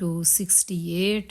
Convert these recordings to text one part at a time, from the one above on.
to 68।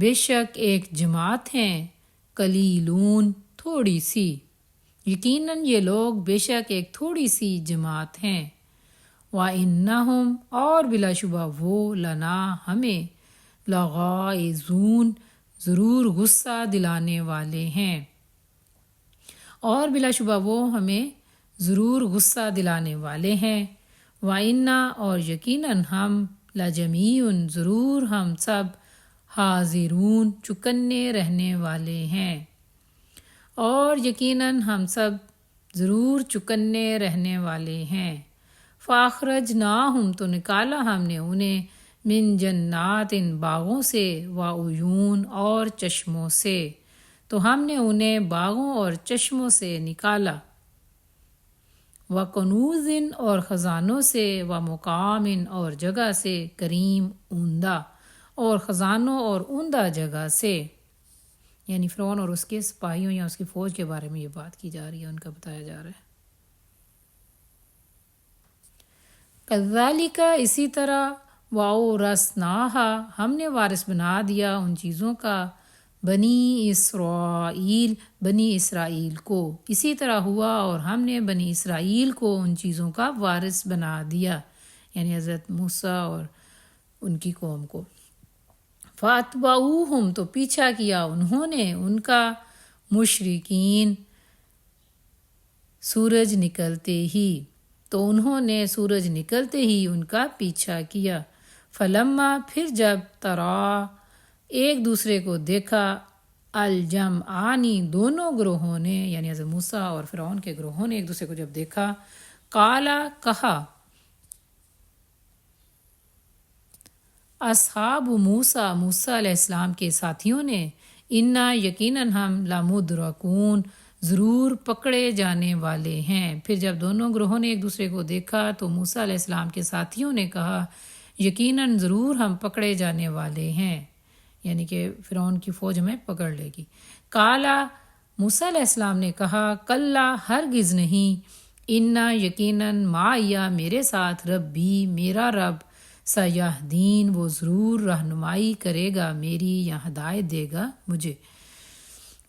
بے شک ایک جماعت ہیں، قلیلون تھوڑی سی، یقیناً یہ لوگ بے شک ایک تھوڑی سی جماعت ہیں، وَإِنَّهُمْ اور بلا شبہ وہ لنا ہمیں، لغائظون ضرور غصہ دلانے والے ہیں، اور بلا شبہ وہ ہمیں ضرور غصہ دلانے والے ہیں، وَإِنَّا اور یقیناً ہم، لَجَمِيعٌ ضرور ہم سب، حاضرون چکنے رہنے والے ہیں، اور یقیناً ہم سب ضرور چکنے رہنے والے ہیں، فَأَخْرَجْنَاهُمْ تو نکالا ہم نے انہیں، من جنات باغوں سے، وعیون اور چشموں سے، تو ہم نے انہیں باغوں اور چشموں سے نکالا، وکنوز اور خزانوں سے، ومقام اور جگہ سے، کریم عمدہ، اور خزانوں اور عمدہ جگہ سے، یعنی فرعون اور اس کے سپاہیوں یا اس کی فوج کے بارے میں یہ بات کی جا رہی ہے، ان کا بتایا جا رہا ہے۔ کذالک اسی طرح، وَأَوْرَثْنَاهَا ہم نے وارث بنا دیا ان چیزوں کا، بنی اسرائیل بنی اسرائیل کو، اسی طرح ہوا اور ہم نے بنی اسرائیل کو ان چیزوں کا وارث بنا دیا، یعنی حضرت موسیٰ اور ان کی قوم کو، فَأَتْبَعُوهُمْ تو پیچھا کیا انہوں نے ان کا، مشرقین سورج نکلتے ہی، تو انہوں نے سورج نکلتے ہی ان کا پیچھا کیا، فلما پھر جب ترا ایک دوسرے کو دیکھا، الجمعانی دونوں گروہوں نے، یعنی حضرت موسیٰ اور فرعون کے گروہوں نے ایک دوسرے کو جب دیکھا، قالا کہا، اصحاب موسیٰ موسیٰ علیہ السلام کے ساتھیوں نے، انا یقیناً ہم لمدرکون ضرور پکڑے جانے والے ہیں۔ پھر جب دونوں گروہوں نے ایک دوسرے کو دیکھا تو موسیٰ علیہ السلام کے ساتھیوں نے کہا، یقیناً ضرور ہم پکڑے جانے والے ہیں، یعنی کہ فرعون کی فوج ہمیں پکڑ لے گی۔ قالا موسیٰ علیہ السلام نے کہا، کلا ہرگز نہیں، انا یقیناً معیا میرے ساتھ، ربی میرا رب، سیہدین وہ ضرور رہنمائی کرے گا میری، یا ہدایت دے گا مجھے۔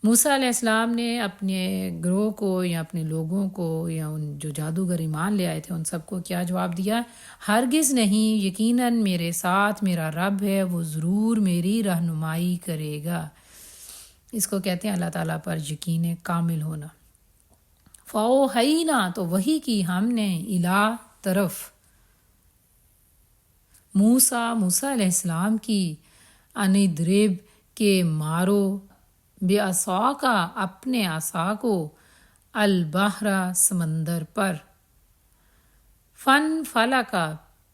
موسیٰ علیہ السلام نے اپنے گروہ کو یا اپنے لوگوں کو یا ان جو جادوگر ایمان لے آئے تھے ان سب کو کیا جواب دیا؟ ہرگز نہیں، یقیناً میرے ساتھ میرا رب ہے، وہ ضرور میری رہنمائی کرے گا۔ اس کو کہتے ہیں اللہ تعالیٰ پر یقین کامل ہونا۔ فَأَوْحَيْنَا تو وحی کی ہم نے، اِلیٰ طرف، موسیٰ علیہ السلام کی، ان اضرب کے مارو، بعصاک اپنے عصا کو، البحر سمندر پر، فن فلکا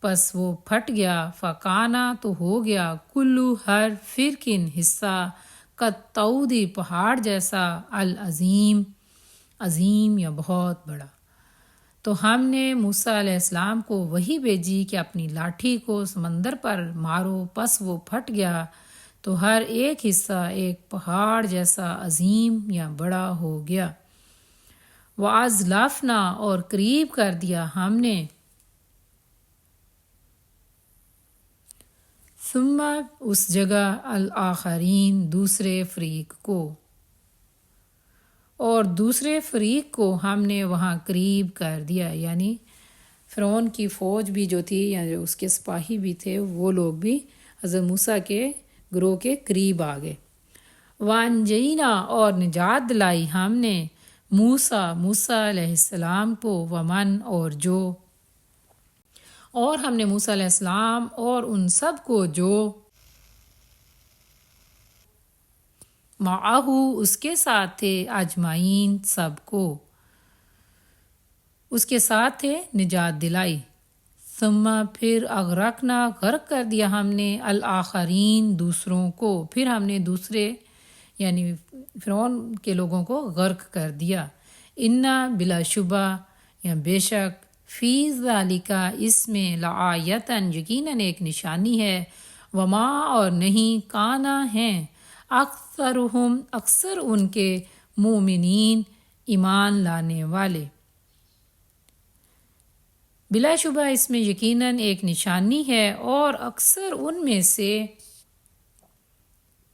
پس وہ پھٹ گیا، فکانا تو ہو گیا، کلو ہر فرقن حصہ، کالطود پہاڑ جیسا، العظیم عظیم یا بہت بڑا۔ تو ہم نے موسیٰ علیہ السلام کو وحی بھیجی کہ اپنی لاٹھی کو سمندر پر مارو، پس وہ پھٹ گیا تو ہر ایک حصہ ایک پہاڑ جیسا عظیم یا بڑا ہو گیا۔ وَأَزْلَفْنَا اور قریب کر دیا ہم نے، ثم اس جگہ، الآخرین دوسرے فریق کو، اور دوسرے فریق کو ہم نے وہاں قریب کر دیا، یعنی فرعون کی فوج بھی جو تھی یا جو اس کے سپاہی بھی تھے وہ لوگ بھی حضرت موسیٰ کے گروہ کے قریب آ گئے۔ وَأَنْجَيْنَا اور نجات دلائی ہم نے، موسیٰ علیہ السلام کو، ومن اور جو، اور ہم نے موسیٰ علیہ السلام اور ان سب کو جو معاہو اس کے ساتھ تھے، اجمعین سب کو اس کے ساتھ تھے، نجات دلائی۔ ثم پھر اغرقنا غرق کر دیا ہم نے، الآخرین دوسروں کو، پھر ہم نے دوسرے یعنی فرعون کے لوگوں کو غرق کر دیا۔ انا بلا شبہ یا بے شک، فی ذالک اس میں، لآیتن یقیناً ایک نشانی ہے، وما اور نہیں، کانا ہیں، اکثرہم اکثر ان کے، مومنین ایمان لانے والے۔ بلا شبہ اس میں یقیناً ایک نشانی ہے اور اکثر ان میں سے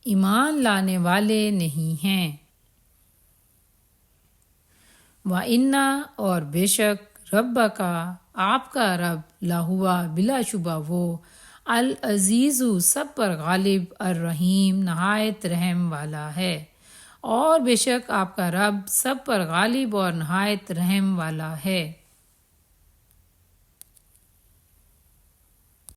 ایمان لانے والے نہیں ہیں۔ وَإِنَّ اور بے شک ربک آپ کا رب لہوا بلا شبہ وہ العزیز سب پر غالب الرحیم نہایت رحم والا ہے۔ اور بے شک آپ کا رب سب پر غالب اور نہایت رحم والا ہے۔